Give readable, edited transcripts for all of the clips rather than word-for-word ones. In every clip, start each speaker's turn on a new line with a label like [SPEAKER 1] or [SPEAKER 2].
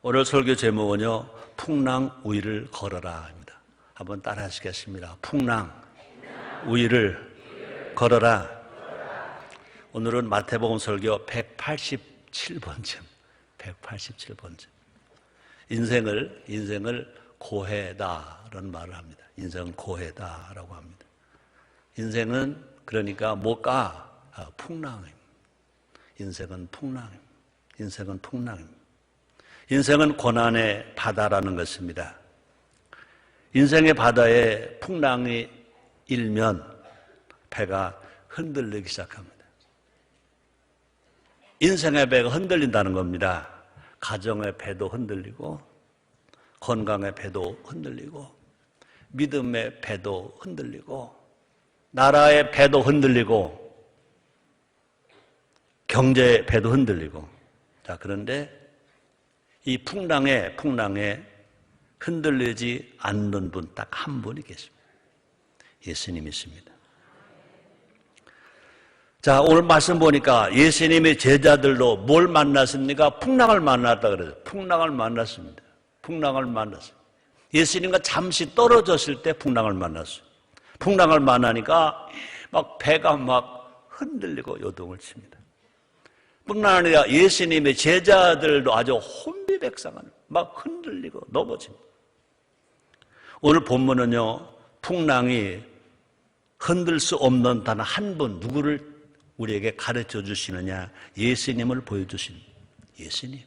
[SPEAKER 1] 오늘 설교 제목은요, 풍랑 우위를 걸어라입니다. 한번 따라 하시겠습니다. 풍랑 우위를 걸어라. 오늘은 마태복음 설교 187번째. 187번째. 인생을 고해다라는 말을 합니다. 인생은 고해다라고 합니다. 인생은 그러니까 뭐가 풍랑입니다. 인생은 풍랑입니다. 인생은 풍랑입니다. 인생은 고난의 바다라는 것입니다. 인생의 바다에 풍랑이 일면 배가 흔들리기 시작합니다. 인생의 배가 흔들린다는 겁니다. 가정의 배도 흔들리고, 건강의 배도 흔들리고, 믿음의 배도 흔들리고, 나라의 배도 흔들리고, 경제의 배도 흔들리고. 자, 그런데 이 풍랑에 흔들리지 않는 분 딱 한 분이 계십니다. 예수님이십니다. 자, 오늘 말씀 보니까 예수님의 제자들도 뭘 만났습니까? 풍랑을 만났다 그래요. 풍랑을 만났습니다. 풍랑을 만났어요. 예수님과 잠시 떨어졌을 때 풍랑을 만났어요. 풍랑을 만나니까 막 배가 막 흔들리고 요동을 칩니다. 뿐만 아니라 예수님의 제자들도 아주 혼비백산한 막 흔들리고 넘어집니다. 오늘 본문은요, 풍랑이 흔들 수 없는 단 한 분, 누구를 우리에게 가르쳐 주시느냐? 예수님을 보여주신 예수님.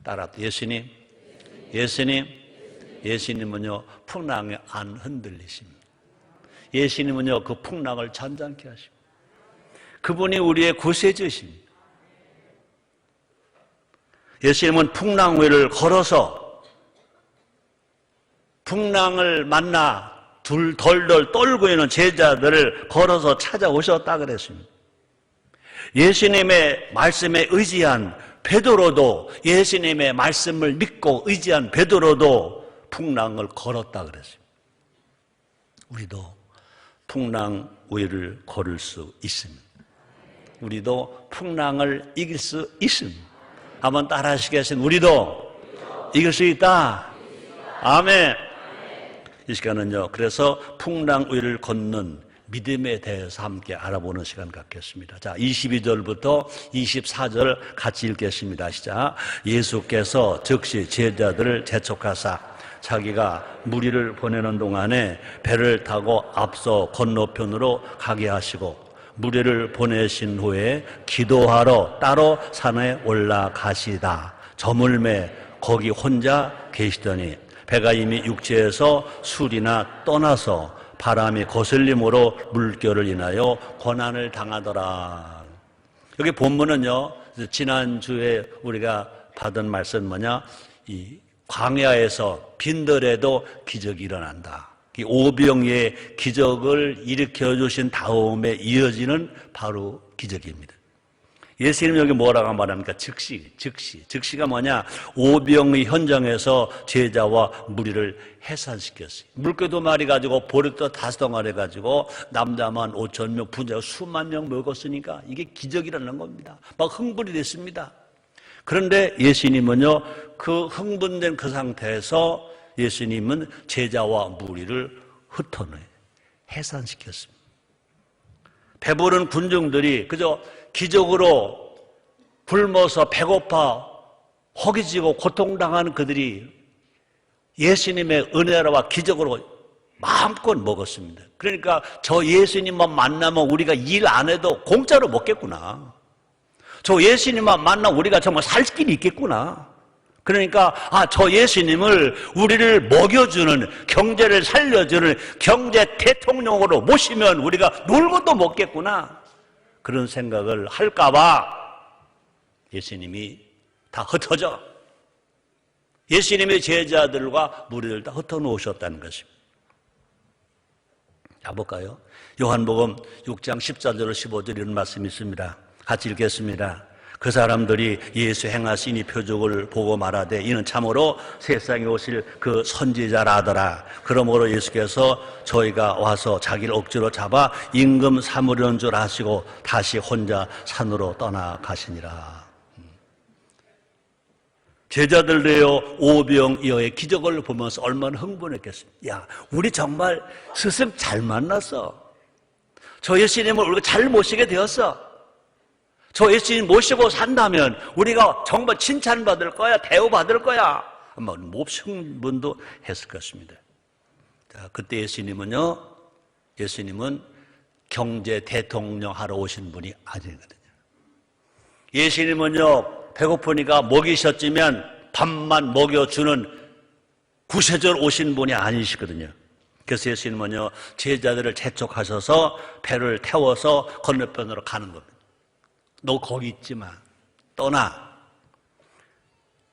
[SPEAKER 1] 따라 예수님. 예수님은요, 풍랑에 안 흔들리십니다. 예수님은요, 그 풍랑을 잔잔케 하십니다. 그분이 우리의 구세주십니다. 예수님은 풍랑 위를 걸어서 풍랑을 만나 덜덜 떨고 있는 제자들을 걸어서 찾아오셨다 그랬습니다. 예수님의 말씀에 의지한 베드로도, 예수님의 말씀을 믿고 의지한 베드로도 풍랑을 걸었다 그랬습니다. 우리도 풍랑 위를 걸을 수 있습니다. 우리도 풍랑을 이길 수 있습니다. 한번 따라 하시겠습니다. 우리도 이길 수 있다. 아멘. 이 시간은요, 그래서 풍랑 위를 걷는 믿음에 대해서 함께 알아보는 시간 갖겠습니다. 자, 22절부터 24절 같이 읽겠습니다. 시작. 예수께서 즉시 제자들을 재촉하사 자기가 무리를 보내는 동안에 배를 타고 앞서 건너편으로 가게 하시고 무리를 보내신 후에 기도하러 따로 산에 올라가시다. 저물매 거기 혼자 계시더니 배가 이미 육지에서 술이나 떠나서 바람이 거슬림으로 물결을 인하여 고난을 당하더라. 여기 본문은요, 지난주에 우리가 받은 말씀 뭐냐? 이 광야에서 빈들에도 기적이 일어난다. 이 오병이의 기적을 일으켜 주신 다음에 이어지는 바로 기적입니다. 예수님 여기 뭐라고 말합니까? 즉시가 뭐냐? 오병의 현장에서 제자와 무리를 해산시켰어요. 물개 2마리 가지고 보리떡 5덩어리 가지고 남자만 5,000명, 부자 수만 명 먹었으니까 이게 기적이라는 겁니다. 막 흥분이 됐습니다. 그런데 예수님은요, 그 흥분된 그 상태에서 예수님은 제자와 무리를 흩어내 해산시켰습니다. 배부른 군중들이 그저 기적으로 굶어서 배고파 허기지고 고통당하는 그들이 예수님의 은혜와 기적으로 마음껏 먹었습니다. 그러니까 저 예수님만 만나면 우리가 일 안 해도 공짜로 먹겠구나. 저 예수님만 만나면 우리가 정말 살 길이 있겠구나. 그러니까 저 예수님을 우리를 먹여주는, 경제를 살려주는 경제 대통령으로 모시면 우리가 놀고도 먹겠구나. 그런 생각을 할까봐 예수님이 다 흩어져. 예수님의 제자들과 무리들 다 흩어놓으셨다는 것입니다. 자, 볼까요? 요한복음 6장 14절 15절 이런 말씀이 있습니다. 같이 읽겠습니다. 그 사람들이 예수 행하신 이 표적을 보고 말하되 이는 참으로 세상에 오실 그 선지자라 하더라. 그러므로 예수께서 저희가 와서 자기를 억지로 잡아 임금 삼으려는 줄 아시고 다시 혼자 산으로 떠나가시니라. 제자들도요, 오병이어의 기적을 보면서 얼마나 흥분했겠습니까? 야, 우리 정말 스승 잘 만났어. 저 예수님을 우리가 잘 모시게 되었어. 저 예수님 모시고 산다면 우리가 정말 칭찬받을 거야, 대우받을 거야. 아마 몹시 흥분도 했을 것입니다. 자, 그때 예수님은 경제 대통령 하러 오신 분이 아니거든요. 예수님은요, 배고프니까 먹이셨지만 밥만 먹여주는 구세주로 오신 분이 아니시거든요. 그래서 예수님은요, 제자들을 재촉하셔서 배를 태워서 건너편으로 가는 겁니다. 너 거기 있지 마. 떠나.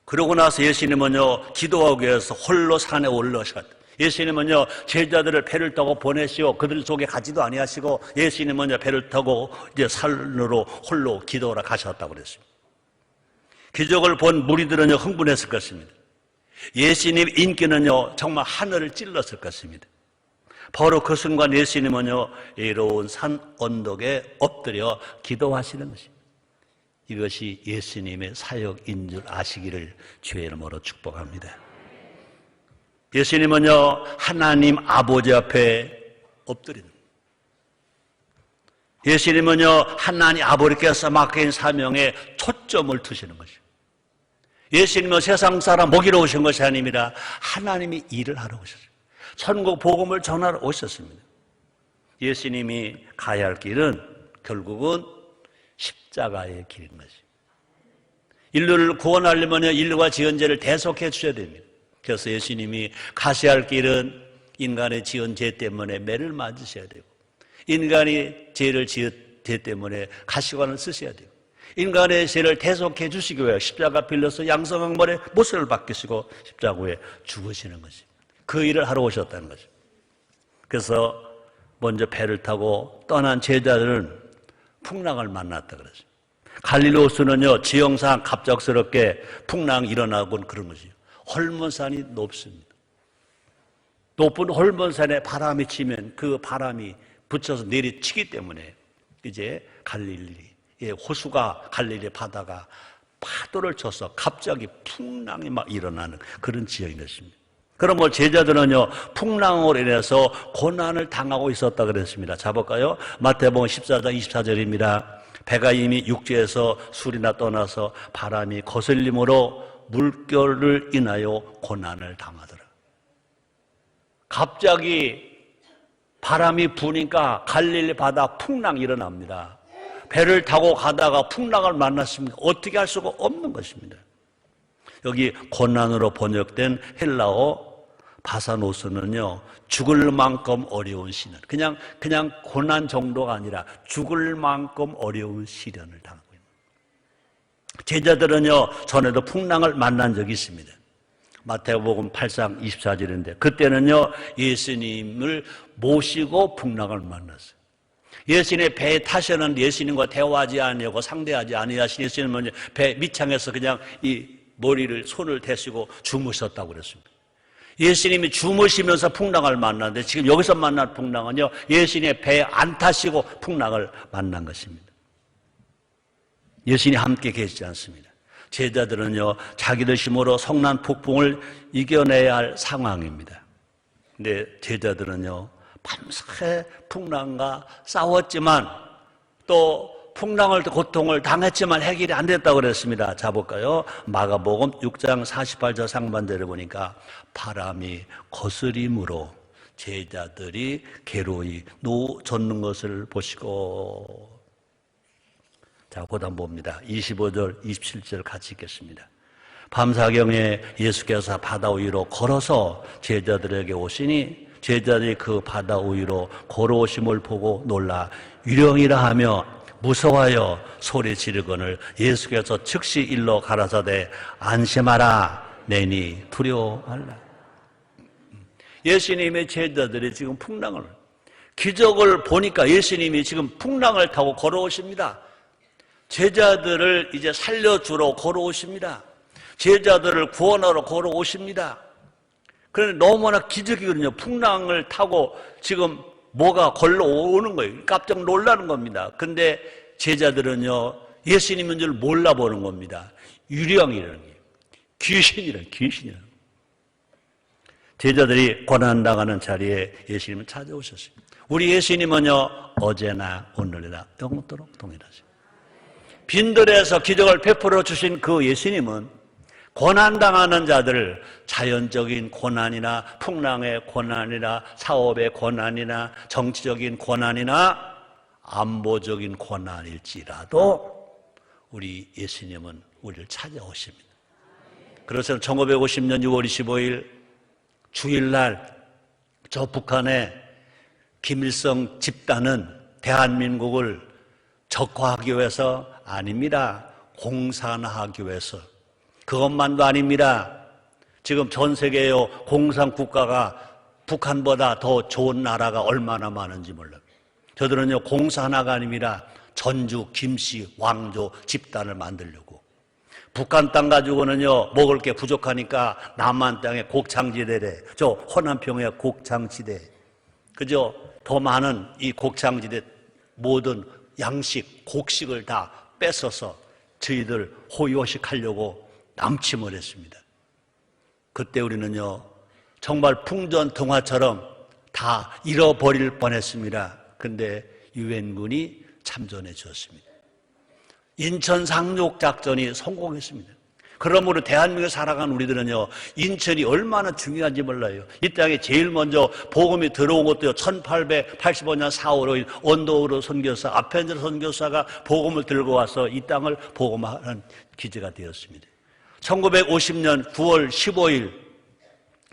[SPEAKER 1] 그러고 나서 예수님은요, 기도하기 위해서 홀로 산에 올라셨다. 예수님은요, 제자들을 배를 타고 보내시오. 그들 속에 가지도 아니하시고, 예수님은요, 배를 타고 이제 산으로 홀로 기도하러 가셨다고 그랬습니다. 기적을 본 무리들은요, 흥분했을 것입니다. 예수님 인기는요, 정말 하늘을 찔렀을 것입니다. 바로 그 순간 예수님은요, 이로운 산 언덕에 엎드려 기도하시는 것입니다. 이것이 예수님의 사역인 줄 아시기를 주의 이름으로 축복합니다. 예수님은요, 하나님 아버지 앞에 엎드리는, 예수님은요, 하나님 아버지께서 맡긴 사명에 초점을 두시는 것이죠. 예수님은 세상 사람 먹이러 오신 것이 아닙니다. 하나님이 일을 하러 오셨어요. 천국 복음을 전하러 오셨습니다. 예수님이 가야 할 길은 결국은 십자가의 길인 것이죠. 인류를 구원하려면 인류가 지은 죄를 대속해 주셔야 됩니다. 그래서 예수님이 가셔야 할 길은 인간의 지은 죄 때문에 매를 맞으셔야 되고, 인간이 죄를 지은 죄 때문에 가시관을 쓰셔야 되고, 인간의 죄를 대속해 주시기 위해 십자가 빌려서 양성항벌의 모습을 바뀌시고 십자가에 죽으시는 것입니다. 그 일을 하러 오셨다는 거죠. 그래서 먼저 배를 타고 떠난 제자들은 풍랑을 만났다 그러죠. 갈릴리호수는요, 지형상 갑작스럽게 풍랑이 일어나곤 그런 것이죠. 헐몬산이 높습니다. 높은 헐몬산에 바람이 치면 그 바람이 붙여서 내리치기 때문에 이제 갈릴리의 호수가, 갈릴리 바다가 파도를 쳐서 갑자기 풍랑이 막 일어나는 그런 지역인 것입니다. 그럼 뭐 제자들은요, 풍랑으로 인해서 고난을 당하고 있었다 그랬습니다. 자 볼까요? 마태복음 14장 24절입니다. 배가 이미 육지에서 술이나 떠나서 바람이 거슬림으로 물결을 인하여 고난을 당하더라. 갑자기 바람이 부니까 갈릴리 바다 풍랑이 일어납니다. 배를 타고 가다가 풍랑을 만났습니다. 어떻게 할 수가 없는 것입니다. 여기 고난으로 번역된 헬라어 바사노스는요, 죽을 만큼 어려운 시련, 그냥 고난 정도가 아니라 죽을 만큼 어려운 시련을 당하고 있는 거예요. 제자들은요, 전에도 풍랑을 만난 적이 있습니다. 마태복음 8장 24절인데 그때는요, 예수님을 모시고 풍랑을 만났어요. 예수님의 배에 타셔는 예수님과 대화하지 아니하고 상대하지 아니하신 예수님은 배 밑창에서 그냥 이 머리를 손을 대시고 주무셨다고 그랬습니다. 예수님이 주무시면서 풍랑을 만났는데 지금 여기서 만난 풍랑은요, 예수님의 배에 안 타시고 풍랑을 만난 것입니다. 예수님이 함께 계시지 않습니다. 제자들은요, 자기들 힘으로 성난 폭풍을 이겨내야 할 상황입니다. 근데 제자들은요, 밤새 풍랑과 싸웠지만 또 풍랑을 고통을 당했지만 해결이 안 됐다고 그랬습니다. 자 볼까요? 마가복음 6장 48절 상반절을 보니까 바람이 거스림으로 제자들이 괴로이 젖는 것을 보시고, 자 고단 봅니다. 25절 27절 같이 읽겠습니다. 밤사경에 예수께서 바다 위로 걸어서 제자들에게 오시니 제자들이 그 바다 위로 걸어오심을 보고 놀라 유령이라 하며 무서워하여 소리 지르거늘 예수께서 즉시 일로 가라사대 안심하라 내니 두려워 말라. 예수님의 제자들이 지금 풍랑을, 기적을 보니까 예수님이 지금 풍랑을 타고 걸어오십니다. 제자들을 이제 살려주러 걸어오십니다. 제자들을 구원하러 걸어오십니다. 그런데 너무나 기적이거든요. 풍랑을 타고 지금 뭐가 걸러오는 거예요. 깜짝 놀라는 겁니다. 근데 제자들은요, 예수님인 줄 몰라보는 겁니다. 유령이라는 게. 귀신이라. 제자들이 고난당하는 자리에 예수님은 찾아오셨어요. 우리 예수님은요, 어제나 오늘이나 영원토록 동일하세요. 빈들에서 기적을 베풀어 주신 그 예수님은 고난당하는 자들을 자연적인 고난이나 풍랑의 고난이나 사업의 고난이나 정치적인 고난이나 안보적인 고난일지라도 우리 예수님은 우리를 찾아오십니다. 그래서 1950년 6월 25일 주일날 저 북한의 김일성 집단은 대한민국을 적화하기 위해서 아닙니다. 공산화하기 위해서. 그것만도 아닙니다. 지금 전 세계의 공산국가가 북한보다 더 좋은 나라가 얼마나 많은지 몰라요. 저들은요, 공산화가 아닙니다. 전주, 김씨, 왕조 집단을 만들려고. 북한 땅 가지고는요, 먹을 게 부족하니까 남한 땅에 곡창지대래. 저 호남평의 곡창지대. 그죠? 더 많은 이 곡창지대 모든 양식, 곡식을 다 뺏어서 저희들 호요식하려고 남침을 했습니다. 그때 우리는요, 정말 풍전등화처럼 다 잃어버릴 뻔했습니다. 근데 유엔군이 참전해 주었습니다. 인천 상륙작전이 성공했습니다. 그러므로 대한민국에 살아간 우리들은요, 인천이 얼마나 중요한지 몰라요. 이 땅에 제일 먼저 복음이 들어온 것도요, 1885년 4월 5일 언더우드 선교사, 아펜젤 선교사가 복음을 들고 와서 이 땅을 복음하는 기제가 되었습니다. 1950년 9월 15일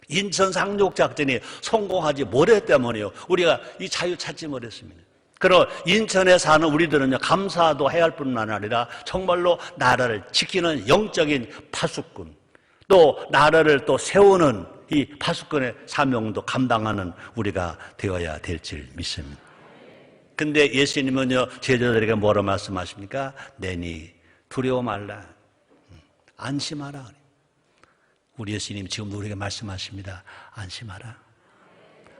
[SPEAKER 1] 인천 상륙작전이 성공하지 못했기 때문에요, 우리가 이 자유 찾지 못했습니다. 그럼 인천에 사는 우리들은요, 감사도 해야 할 뿐만 아니라 정말로 나라를 지키는 영적인 파수꾼, 또 나라를 또 세우는 이 파수꾼의 사명도 감당하는 우리가 되어야 될 줄 믿습니다. 근데 예수님은요, 제자들에게 뭐라 말씀하십니까? 내니 두려워 말라, 안심하라. 우리 예수님 지금 우리에게 말씀하십니다. 안심하라.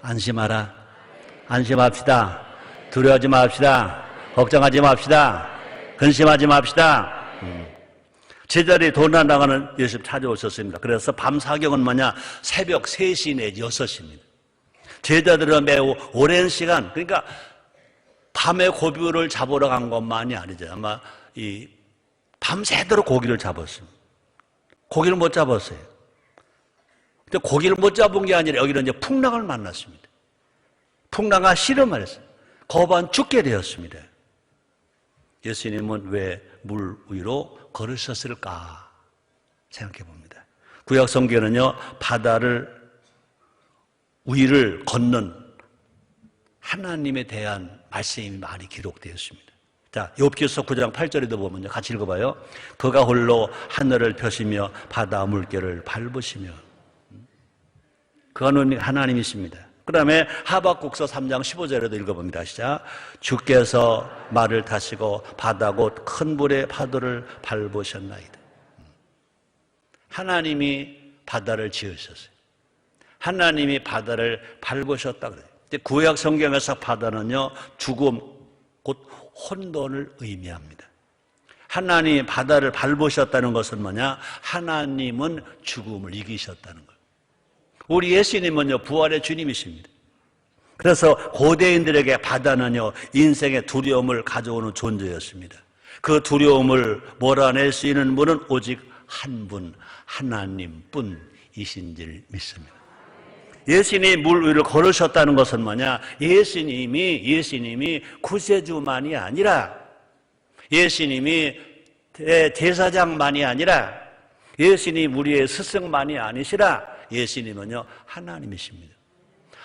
[SPEAKER 1] 안심하라. 안심합시다. 두려워하지 맙시다. 걱정하지 맙시다. 근심하지 맙시다. 제자들이 도난당하는 예수님 찾아오셨습니다. 그래서 밤 사경은 뭐냐? 새벽 3시 내지 6시입니다. 제자들은 매우 오랜 시간, 그러니까 밤에 고기를 잡으러 간 것만이 아니죠. 아마 밤새도록 고기를 잡았습니다. 고기를 못 잡았어요. 근데 고기를 못 잡은 게 아니라 여기는 이제 풍랑을 만났습니다. 풍랑과 씨름을 했어요. 거반 죽게 되었습니다. 예수님은 왜 물 위로 걸으셨을까 생각해 봅니다. 구약 성경은요, 바다를 위를 걷는 하나님에 대한 말씀이 많이 기록되었습니다. 자, 욥기서 9장 8절에도 보면요, 같이 읽어봐요. 그가 홀로 하늘을 펴시며 바다 물결을 밟으시며. 그는 하나님이십니다. 그 다음에 하박국서 3장 15절에도 읽어봅니다. 시작. 주께서 말을 타시고 바다 곧 큰 불의 파도를 밟으셨나이다. 하나님이 바다를 지으셨어요. 하나님이 바다를 밟으셨다 그래요. 구약 성경에서 바다는요, 죽음 곧 혼돈을 의미합니다. 하나님이 바다를 밟으셨다는 것은 뭐냐? 하나님은 죽음을 이기셨다는 거예요. 우리 예수님은요, 부활의 주님이십니다. 그래서 고대인들에게 바다는요, 인생의 두려움을 가져오는 존재였습니다. 그 두려움을 몰아낼 수 있는 분은 오직 한 분, 하나님뿐이신 줄 믿습니다. 예수님이 물 위를 걸으셨다는 것은 뭐냐? 예수님이 구세주만이 아니라, 예수님이 제사장만이 아니라, 예수님 우리의 스승만이 아니시라, 예수님은요, 하나님이십니다.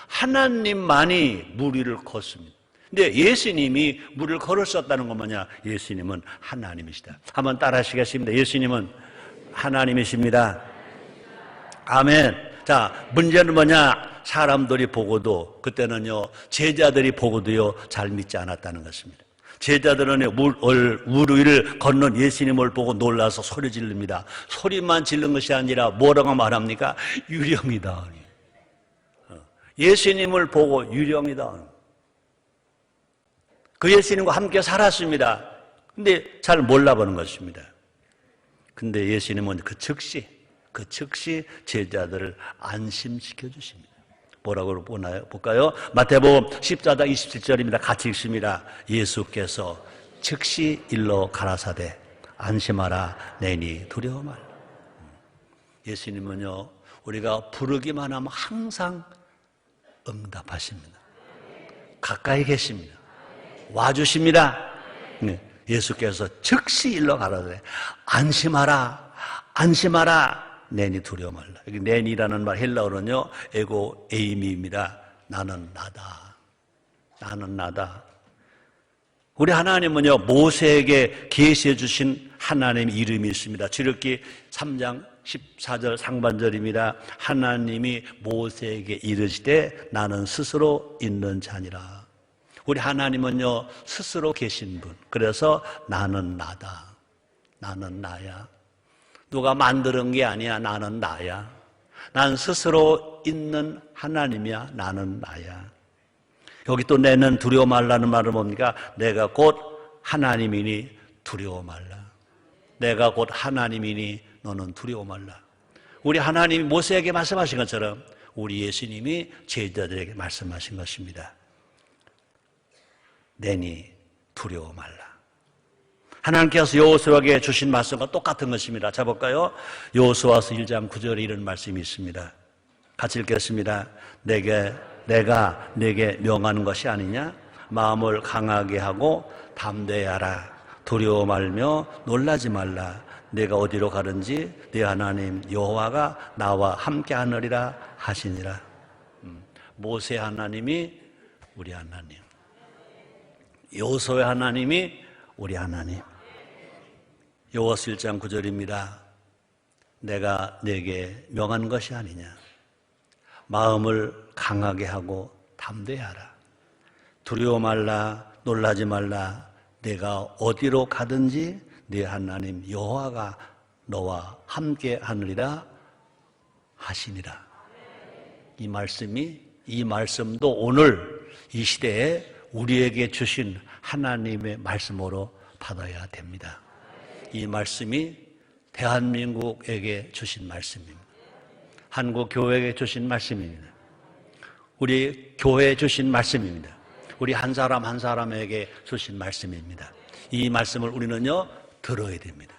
[SPEAKER 1] 하나님만이 물 위를 걷습니다. 근데 예수님이 물을 걸으셨다는 건 뭐냐? 예수님은 하나님이시다. 한번 따라 하시겠습니다. 예수님은 하나님이십니다. 아멘. 자, 문제는 뭐냐? 사람들이 보고도, 그때는요, 제자들이 보고도요, 잘 믿지 않았다는 것입니다. 제자들은 물 위를 걷는 예수님을 보고 놀라서 소리 지릅니다. 소리만 지른 것이 아니라 뭐라고 말합니까? 유령이다. 예수님을 보고 유령이다. 그 예수님과 함께 살았습니다. 근데 잘 몰라보는 것입니다. 근데 예수님은 그 즉시 그 즉시 제자들을 안심시켜 주십니다. 뭐라고 보나요? 볼까요? 마태복음 14장 27절입니다. 같이 읽습니다. 예수께서 즉시 일러 가라사대 안심하라 내니 두려워 말라. 예수님은요, 우리가 부르기만 하면 항상 응답하십니다. 가까이 계십니다. 와주십니다. 예수께서 즉시 일러 가라사대 안심하라 안심하라 내니 두려워 말라. 여기 내니라는 말 헬라어는요, 에고 에이미입니다. 나는 나다. 나는 나다. 우리 하나님은요, 모세에게 계시해 주신 하나님 이름이 있습니다. 출애굽기 3장 14절 상반절입니다. 하나님이 모세에게 이르시되 나는 스스로 있는 자니라. 우리 하나님은요, 스스로 계신 분. 그래서 나는 나다. 나는 나야. 누가 만드는 게 아니야. 나는 나야. 난 스스로 있는 하나님이야. 나는 나야. 여기 또 내는 두려워 말라는 말은 뭡니까? 내가 곧 하나님이니 두려워 말라. 내가 곧 하나님이니 너는 두려워 말라. 우리 하나님이 모세에게 말씀하신 것처럼 우리 예수님이 제자들에게 말씀하신 것입니다. 내니 두려워 말라. 하나님께서 여호수아에게 주신 말씀과 똑같은 것입니다. 자 볼까요? 여호수아서 1장 9절에 이런 말씀이 있습니다. 같이 읽겠습니다. 내가 네게 명하는 것이 아니냐? 마음을 강하게 하고 담대히 하라. 두려워 말며 놀라지 말라. 내가 어디로 가든지 네 하나님 여호와가 나와 함께 하느리라 하시니라. 모세 하나님이 우리 하나님, 여호수아 하나님이 우리 하나님. 여호수아 1장 9절입니다. 내가 네게 명한 것이 아니냐? 마음을 강하게 하고 담대히 하라. 두려워 말라, 놀라지 말라. 내가 어디로 가든지 네 하나님 여호와가 너와 함께 하느리라 하시니라. 이 말씀도 오늘 이 시대에 우리에게 주신 하나님의 말씀으로 받아야 됩니다. 이 말씀이 대한민국에게 주신 말씀입니다. 한국 교회에게 주신 말씀입니다. 우리 교회에 주신 말씀입니다. 우리 한 사람 한 사람에게 주신 말씀입니다. 이 말씀을 우리는요, 들어야 됩니다.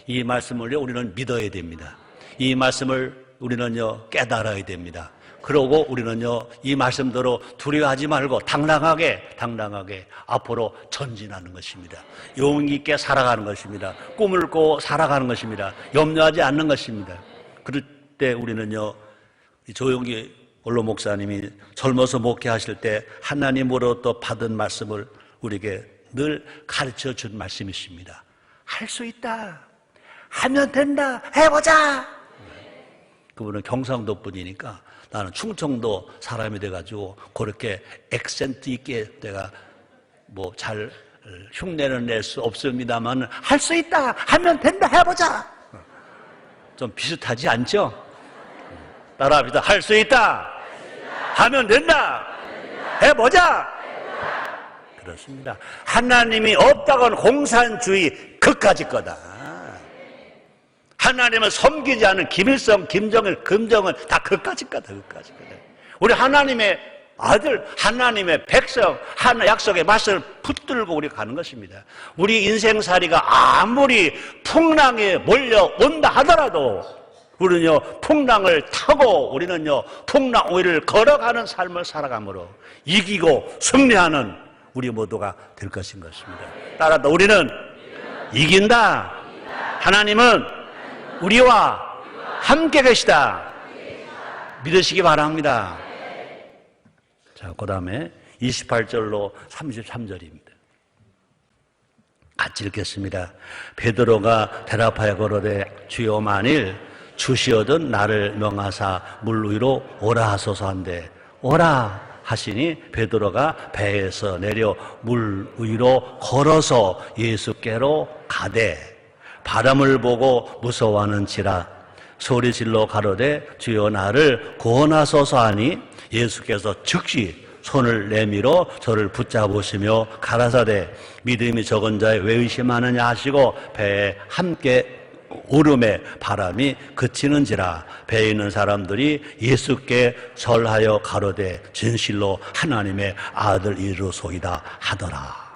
[SPEAKER 1] 이 말씀을요, 우리는 믿어야 됩니다. 이 말씀을 우리는요, 깨달아야 됩니다. 그러고 우리는요, 이 말씀대로 두려워하지 말고 당당하게 앞으로 전진하는 것입니다. 용기 있게 살아가는 것입니다. 꿈을 꾸고 살아가는 것입니다. 염려하지 않는 것입니다. 그럴 때 우리는요, 조용기 원로 목사님이 젊어서 목회하실 때 하나님으로부터 받은 말씀을 우리에게 늘 가르쳐 준 말씀이 있습니다. 할 수 있다. 하면 된다. 해보자. 그분은 경상도 분이니까 나는 충청도 사람이 돼가지고 그렇게 액센트 있게 내가 뭐 잘 흉내는 낼 수 없습니다만 할 수 있다. 하면 된다. 해보자. 좀 비슷하지 않죠? 따라합시다. 할 수 있다. 하면 된다. 해보자. 그렇습니다. 하나님이 없다고는 공산주의 그까짓 거다. 하나님을 섬기지 않은 김일성, 김정일, 금정은 다 그까짓 거다. 그까짓 거다. 우리 하나님의 아들, 하나님의 백성, 하나 약속의 말씀을 붙들고 우리가 가는 것입니다. 우리 인생살이가 아무리 풍랑에 몰려온다 하더라도 우리는요, 풍랑을 타고 우리는요, 풍랑 위를 걸어가는 삶을 살아감으로 이기고 승리하는 우리 모두가 될 것인 것입니다. 따라서 우리는 이긴다. 하나님은 우리와 함께 계시다. 믿으시기 바랍니다. 자, 그 다음에 28절로 33절입니다. 같이 읽겠습니다. 베드로가 대답하여 거로되 주여 만일 주시어든 나를 명하사 물 위로 오라 하소서 한데 오라 하시니 베드로가 배에서 내려 물 위로 걸어서 예수께로 가되 바람을 보고 무서워하는지라 소리질러 가로되 주여 나를 구원하소서 하니 예수께서 즉시 손을 내밀어 저를 붙잡으시며 가라사대 믿음이 적은 자의 왜 의심하느냐 하시고 배에 함께 오름의 바람이 그치는지라 배에 있는 사람들이 예수께 절하여 가로되 진실로 하나님의 아들 이르소이다 하더라.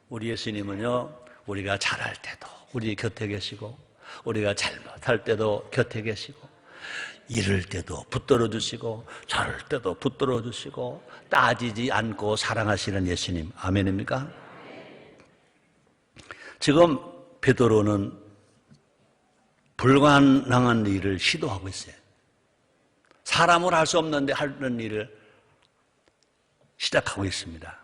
[SPEAKER 1] 우리 예수님은요, 우리가 잘할 때도 우리 곁에 계시고, 우리가 잘못할 때도 곁에 계시고, 이를 때도 붙들어 주시고, 저럴 때도 붙들어 주시고, 따지지 않고 사랑하시는 예수님. 아멘입니까? 지금 베드로는 불가능한 일을 시도하고 있어요. 사람을 할 수 없는데 하는 일을 시작하고 있습니다.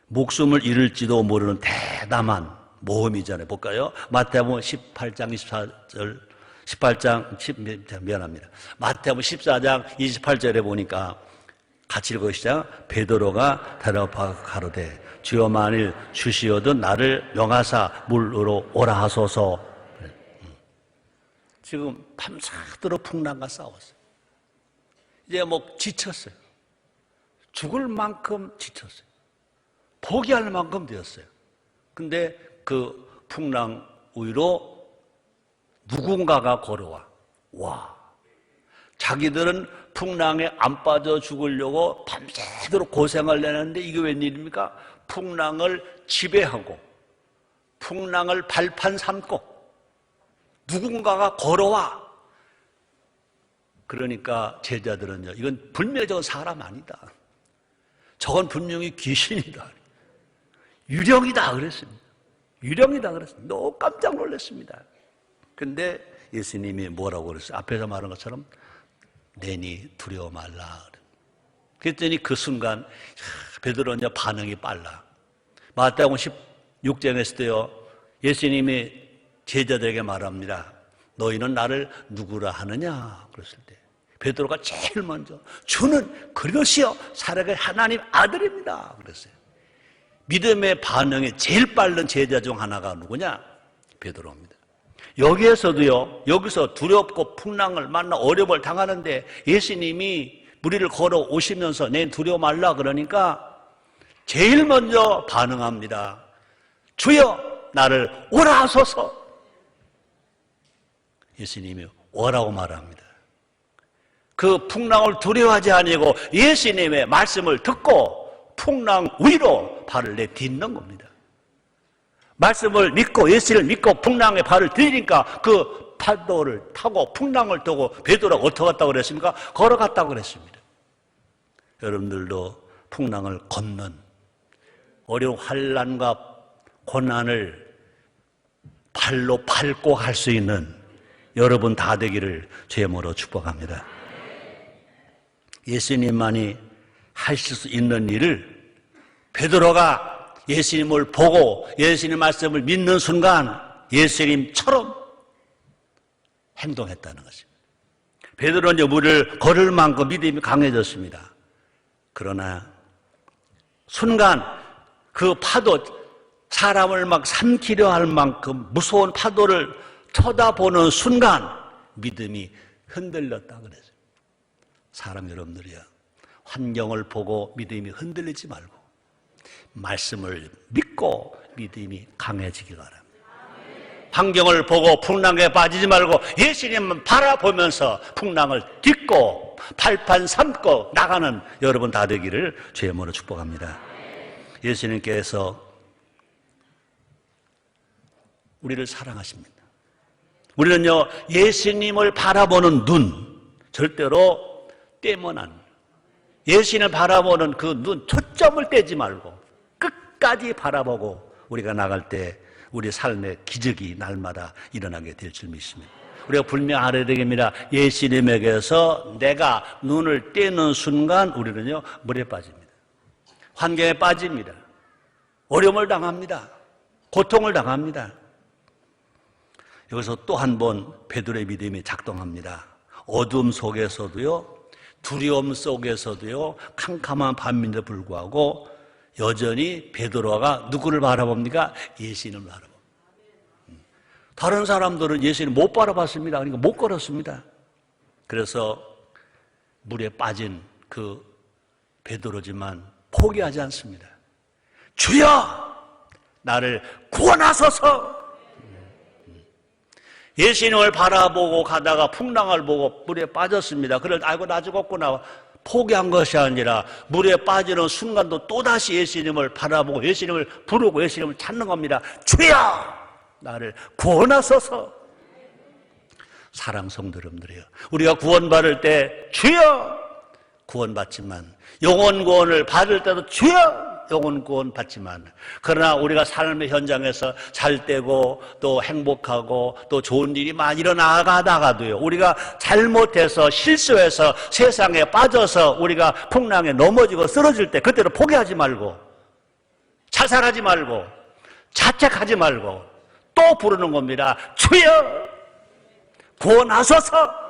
[SPEAKER 1] 목숨을 잃을지도 모르는 대담한 모험이잖아요. 볼까요? 마태복음 18장 24절, 18장, 미안합니다. 마태복음 14장 28절에 보니까 같이 읽으시죠. 베드로가 대답하여 가로되 주여 만일 주시어든 나를 명하사 물으로 오라 하소서. 지금 밤새도록 풍랑과 싸웠어요. 이제 뭐 지쳤어요. 죽을 만큼 지쳤어요. 포기할 만큼 되었어요. 근데 그 풍랑 위로 누군가가 걸어와. 와. 자기들은 풍랑에 안 빠져 죽으려고 밤새도록 고생을 내는데 이게 웬일입니까? 풍랑을 지배하고 풍랑을 발판 삼고 누군가가 걸어와. 그러니까 제자들은요, 이건 분명히 저건 사람 아니다. 저건 분명히 귀신이다. 유령이다 그랬습니다. 유령이다 그랬습니다. 너무 깜짝 놀랐습니다. 근데 예수님이 뭐라고 그랬어요? 앞에서 말한 것처럼 내니 두려워 말라. 그랬더니 그 순간 베드로는 반응이 빨라. 마태복음 16장에서 도요, 예수님이 제자들에게 말합니다. 너희는 나를 누구라 하느냐? 그랬을 때 베드로가 제일 먼저 주는 그리스도시요 살아계 하나님 아들입니다. 그랬어요. 믿음의 반응이 제일 빠른 제자 중 하나가 누구냐? 베드로입니다. 여기에서도요, 여기서 두렵고 풍랑을 만나 어려움을 당하는데 예수님이 무리를 걸어 오시면서 내 두려워 말라 그러니까 제일 먼저 반응합니다. 주여 나를 오라 하소서. 예수님이 오라고 말합니다. 그 풍랑을 두려워하지 아니고 예수님의 말씀을 듣고 풍랑 위로 발을 내딛는 겁니다. 말씀을 믿고 예수를 믿고 풍랑에 발을 디디니까 그 파도를 타고 풍랑을 타고 베드로가 어떻게 갔다고 그랬습니까? 걸어갔다고 그랬습니다. 여러분들도 풍랑을 걷는 어려운 환난과 고난을 발로 밟고 할 수 있는 여러분 다 되기를 주의 이름으로 축복합니다. 예수님만이 하실 수 있는 일을 베드로가 예수님을 보고 예수님 말씀을 믿는 순간 예수님처럼 행동했다는 것입니다. 베드로는 이제 물을 걸을 만큼 믿음이 강해졌습니다. 그러나 순간 그 파도, 사람을 막 삼키려 할 만큼 무서운 파도를 쳐다보는 순간 믿음이 흔들렸다 그랬어요. 사람 여러분들이야, 환경을 보고 믿음이 흔들리지 말고 말씀을 믿고 믿음이 강해지기 바랍니다. 환경을 보고 풍랑에 빠지지 말고 예수님만 바라보면서 풍랑을 딛고 발판 삼고 나가는 여러분 다 되기를 주의 이름으로 축복합니다. 예수님께서 우리를 사랑하십니다. 우리는요, 예수님을 바라보는 눈, 절대로 떼면 안 돼요. 예수님을 바라보는 그 눈, 초점을 떼지 말고 끝까지 바라보고 우리가 나갈 때 우리 삶의 기적이 날마다 일어나게 될 줄 믿습니다. 우리가 분명 알아야 되겠습니다. 예수님에게서 내가 눈을 떼는 순간 우리는요, 물에 빠집니다. 환경에 빠집니다. 어려움을 당합니다. 고통을 당합니다. 여기서 또 한 번 베드로의 믿음이 작동합니다. 어둠 속에서도요, 두려움 속에서도요, 캄캄한 밤인데 불구하고 여전히 베드로가 누구를 바라봅니까? 예수님을 바라봅니다. 다른 사람들은 예수님 못 바라봤습니다. 그러니까 못 걸었습니다. 그래서 물에 빠진 그 베드로지만 포기하지 않습니다. 주여! 나를 구원하소서! 예수님을 바라보고 가다가 풍랑을 보고 물에 빠졌습니다. 그걸 알고 나 죽었구나 포기한 것이 아니라 물에 빠지는 순간도 또다시 예수님을 바라보고 예수님을 부르고 예수님을 찾는 겁니다. 주여 나를 구원하소서. 사랑 성도 여러분들이요, 우리가 구원받을 때 주여 구원받지만, 영혼 구원을 받을 때도 주여 영혼 구원 받지만, 그러나 우리가 삶의 현장에서 잘 되고 또 행복하고 또 좋은 일이 많이 일어나가다가도요, 우리가 잘못해서 실수해서 세상에 빠져서 우리가 풍랑에 넘어지고 쓰러질 때 그때는 포기하지 말고 자살하지 말고 자책하지 말고 또 부르는 겁니다. 주여 구원하소서.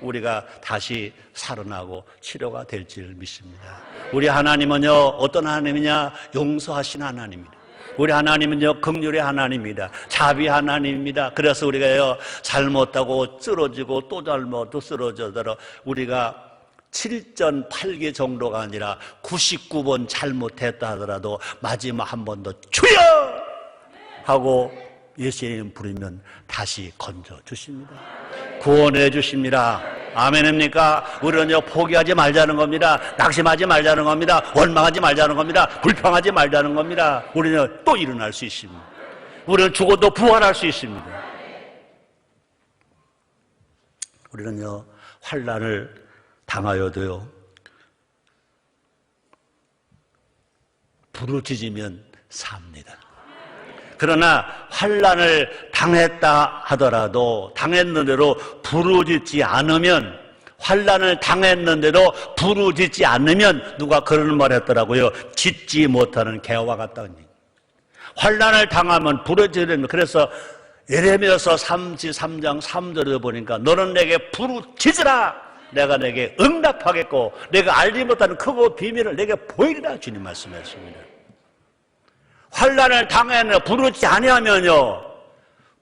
[SPEAKER 1] 우리가 다시 살아나고 치료가 될 줄 믿습니다. 우리 하나님은요, 어떤 하나님이냐? 용서하신 하나님입니다. 우리 하나님은요, 긍휼의 하나님입니다. 자비 하나님입니다. 그래서 우리가요, 잘못하고 쓰러지고 또 잘못 또 쓰러져도 우리가 7전 8기 정도가 아니라 99번 잘못했다 하더라도 마지막 한 번 더 주여 하고 예수님 부르면 다시 건져 주십니다. 구원해 주십니다. 아멘입니까? 우리는요, 포기하지 말자는 겁니다. 낙심하지 말자는 겁니다. 원망하지 말자는 겁니다. 불평하지 말자는 겁니다. 우리는 또 일어날 수 있습니다. 우리는 죽어도 부활할 수 있습니다. 우리는요, 환난을 당하여도요, 부르짖으면 삽니다. 그러나 환난을 당했다 하더라도, 당했는데도 부르짖지 않으면, 환난을 당했는데도 부르짖지 않으면 누가 그런 말 했더라고요. 짖지 못하는 개와 같다는 얘기. 환난을 당하면 부르짖어야 됩니다. 그래서 예레미야서 33장 3절에 보니까 너는 내게 부르짖으라, 내가 내게 응답하겠고 내가 알지 못하는 크고 비밀을 내게 보이리라, 주님 말씀하십니다. 환난을 당하면 부르짖지 아니하면요,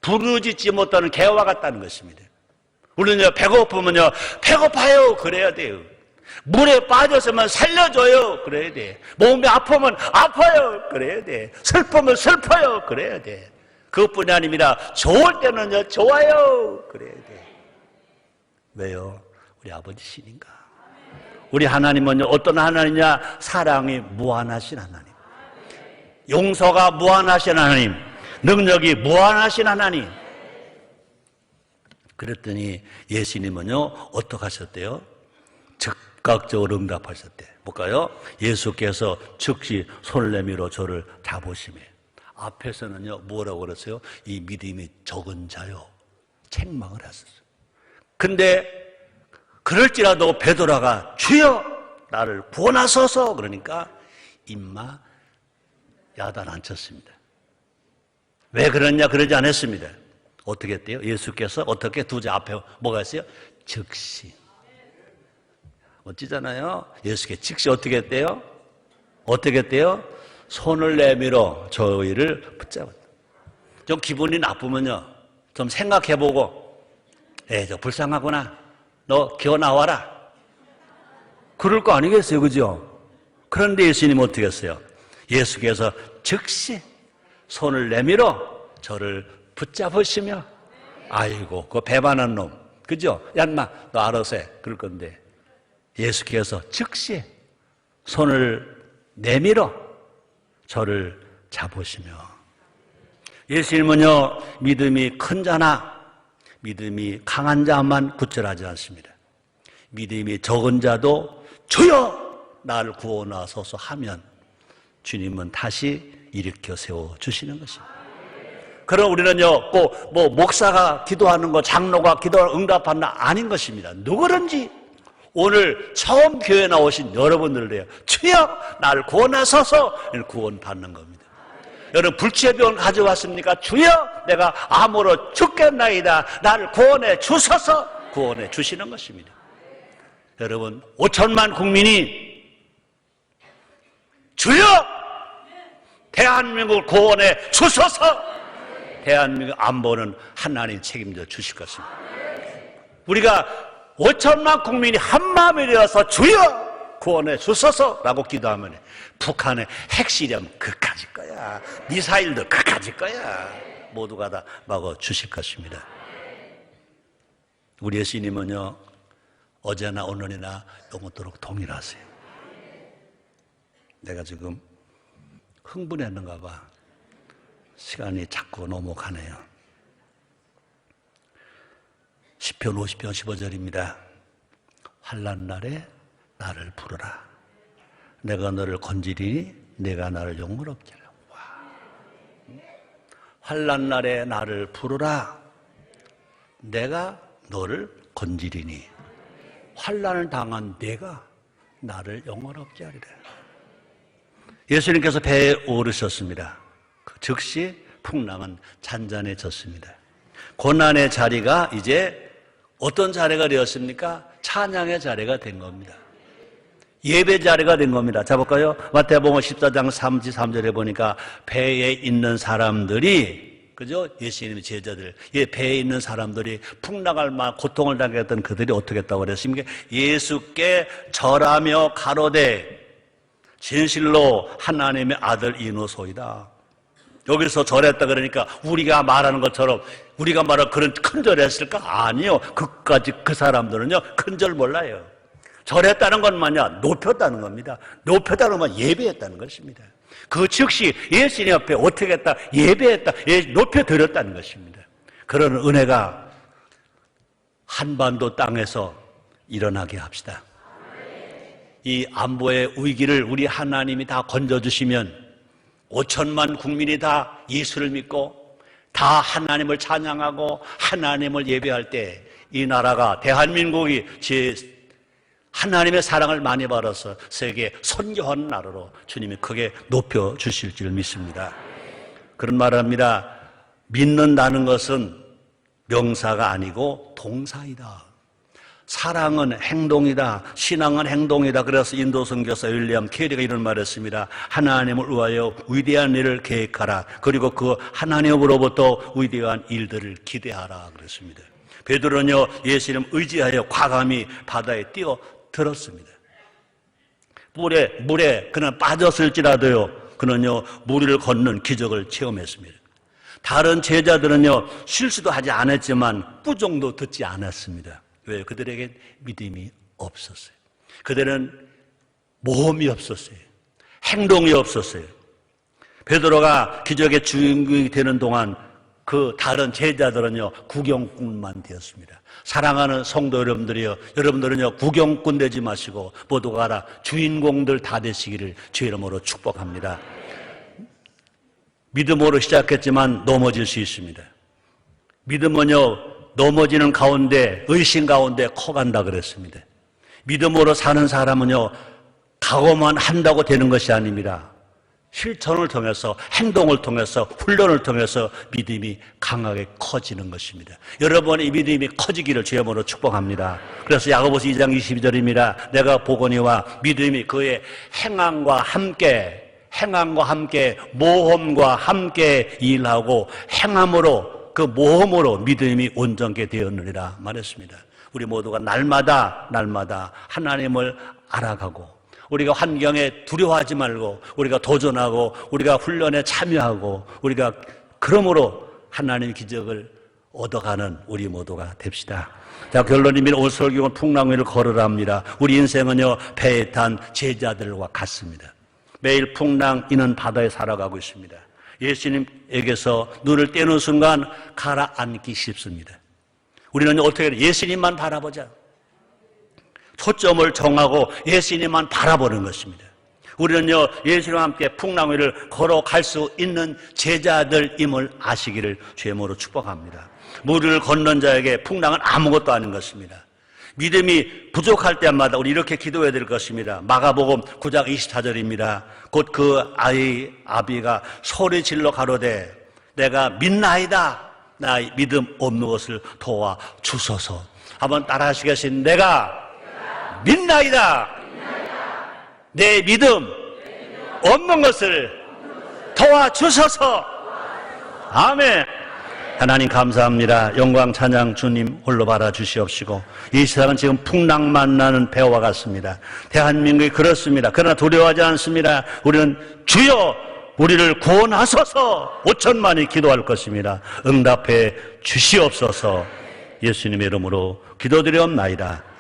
[SPEAKER 1] 부르짖지 못하는 개와 같다는 것입니다. 우리는요, 배고프면요, 배고파요 그래야 돼요. 물에 빠졌으면 살려줘요 그래야 돼. 몸이 아프면 아파요 그래야 돼. 슬프면 슬퍼요 그래야 돼. 그것뿐이 아닙니다. 좋을 때는요, 좋아요 그래야 돼. 왜요? 우리 아버지시니까. 우리 하나님은요, 어떤 하나님이냐? 사랑이 무한하신 하나님, 용서가 무한하신 하나님, 능력이 무한하신 하나님. 그랬더니 예수님은요, 어떻게 하셨대요? 즉각적으로 응답하셨대. 볼까요? 예수께서 즉시 손을 내밀어 저를 잡으시며, 앞에서는요, 뭐라고 그랬어요? 이 믿음이 적은 자요, 책망을 하셨어요. 근데 그럴지라도 베드로가 주여 나를 구원하소서 그러니까 임마 야단 안 쳤습니다. 왜 그러냐? 그러지 않았습니다. 어떻게 했대요? 예수께서 어떻게 두제 앞에 뭐가 있어요? 즉시. 멋지잖아요. 예수께 즉시 어떻게 했대요? 어떻게 했대요? 손을 내밀어 저희를 붙잡았다. 좀 기분이 나쁘면요, 좀 생각해보고, 저 불쌍하구나, 너 기어 나와라, 그럴 거 아니겠어요, 그죠? 그런데 예수님 어떻게 했어요? 예수께서 즉시 손을 내밀어 저를 붙잡으시며, 아이고 그 배반한 놈, 그죠? 야 인마 너 알아서 해, 그럴 건데 예수께서 즉시 손을 내밀어 저를 잡으시며. 예수님은요, 믿음이 큰 자나 믿음이 강한 자만 구별하지 않습니다. 믿음이 적은 자도 주여 나를 구원하소서 하면 주님은 다시 일으켜 세워 주시는 것입니다. 그럼 우리는요, 꼭 뭐 목사가 기도하는 거, 장로가 기도하는 응답하는 아닌 것입니다. 누구든지 오늘 처음 교회 나오신 여러분들도요, 주여 나를 구원하소서, 구원받는 겁니다. 여러분 불치병 가져왔습니까? 주여 내가 암으로 죽겠나이다, 나를 구원해 주소서, 구원해 주시는 것입니다. 여러분 5천만 국민이 주여 대한민국을 구원해 주소서, 대한민국 안보는 하나님 책임져 주실 것입니다. 우리가 5천만 국민이 한마음이 되어서 주여 구원해 주소서라고 기도하면 북한의 핵실험 그까짓 거야, 미사일도 그까짓 거야, 모두가 다 막아 주실 것입니다. 우리 예수님은요, 어제나 오늘이나 영원토록 동일하세요. 내가 지금 흥분했는가 봐. 시간이 자꾸 넘어가네요. 시편 50편 15절입니다. 환난 날에 나를 부르라. 내가 너를 건지리니 내가 나를 영원롭게 하라. 환난 날에 나를 부르라. 내가 너를 건지리니 환난을 당한 내가 나를 영원롭게 하리라. 예수님께서 배에 오르셨습니다. 즉시 풍랑은 잔잔해졌습니다. 고난의 자리가 이제 어떤 자리가 되었습니까? 찬양의 자리가 된 겁니다. 예배 자리가 된 겁니다. 자 볼까요? 마태복음 14장 33절에 보니까 배에 있는 사람들이, 그죠? 예수님의 제자들, 배에 있는 사람들이 풍랑할 만 고통을 당했던 그들이 어떻게 했다고 그랬습니까? 예수께 절하며 가로되 진실로 하나님의 아들 이노소이다. 여기서 절했다 그러니까 우리가 말하는 것처럼 우리가 말한 그런 큰 절했을까? 아니요. 그까지 그 사람들은요 큰 절 몰라요. 절했다는 건 뭐냐? 높였다는 겁니다. 높였다는 건 예배했다는 것입니다. 그 즉시 예수님 앞에 어떻게 했다? 예배했다. 높여드렸다는 것입니다. 그런 은혜가 한반도 땅에서 일어나게 합시다. 이 안보의 위기를 우리 하나님이 다 건져주시면 5천만 국민이 다 예수를 믿고 다 하나님을 찬양하고 하나님을 예배할 때 이 나라가, 대한민국이 하나님의 사랑을 많이 받아서 세계에 선교하는 나라로 주님이 크게 높여주실 줄 믿습니다. 그런 말을 합니다. 믿는다는 것은 명사가 아니고 동사이다. 사랑은 행동이다. 신앙은 행동이다. 그래서 인도 선교사 윌리엄 캐리가 이런 말을 했습니다. 하나님을 위하여 위대한 일을 계획하라. 그리고 그 하나님으로부터 위대한 일들을 기대하라 그랬습니다. 베드로는요 예수님 의지하여 과감히 바다에 뛰어들었습니다. 물에 그는 빠졌을지라도요 그는요 물 위를 걷는 기적을 체험했습니다. 다른 제자들은요 실수도 하지 않았지만 꾸중도 듣지 않았습니다. 왜요? 그들에게 믿음이 없었어요. 그들은 모험이 없었어요. 행동이 없었어요. 베드로가 기적의 주인공이 되는 동안 그 다른 제자들은요 구경꾼만 되었습니다. 사랑하는 성도 여러분들이요, 여러분들은요 구경꾼 되지 마시고 모두가 알아 주인공들 다 되시기를 주의 이름으로 축복합니다. 믿음으로 시작했지만 넘어질 수 있습니다. 믿음은요 넘어지는 가운데, 의심 가운데 커간다 그랬습니다. 믿음으로 사는 사람은요 각오만 한다고 되는 것이 아닙니다. 실천을 통해서, 행동을 통해서, 훈련을 통해서 믿음이 강하게 커지는 것입니다. 여러분의 믿음이 커지기를 주의 이름으로 축복합니다. 그래서 야고보서 2장 22절입니다. 내가 보거니와 믿음이 그의 행함과 함께 모험과 함께 일하고 행함으로, 그 모험으로 믿음이 온전케 되었느니라 말했습니다. 우리 모두가 날마다 하나님을 알아가고, 우리가 환경에 두려워하지 말고 우리가 도전하고 우리가 훈련에 참여하고 우리가 그러므로 하나님의 기적을 얻어가는 우리 모두가 됩시다. 자, 결론입니다. 오늘 설교는 풍랑 위를 걸으라 합니다. 우리 인생은요 배에 탄 제자들과 같습니다. 매일 풍랑 이는 바다에 살아가고 있습니다. 예수님에게서 눈을 떼는 순간 가라앉기 쉽습니다. 우리는 어떻게 해요? 예수님만 바라보자. 초점을 정하고 예수님만 바라보는 것입니다. 우리는요 예수님과 함께 풍랑 위를 걸어갈 수 있는 제자들임을 아시기를 주의 이름으로 축복합니다. 물을 건넌 자에게 풍랑은 아무것도 아닌 것입니다. 믿음이 부족할 때마다 우리 이렇게 기도해야 될 것입니다. 마가복음 9장 24절입니다. 곧 그 아비가 소리질러 가로되 내가 믿나이다. 나의 믿음 없는 것을 도와 주소서. 한번 따라 하시겠습니다. 내가 믿나이다. 내 믿음 없는 것을 도와주소서. 아멘. 하나님 감사합니다. 영광 찬양 주님 홀로 바라주시옵시고, 이 세상은 지금 풍랑 만나는 배와 같습니다. 대한민국이 그렇습니다. 그러나 두려워하지 않습니다. 우리는 주여 우리를 구원하소서 5천만이 기도할 것입니다. 응답해 주시옵소서. 예수님의 이름으로 기도드리옵나이다.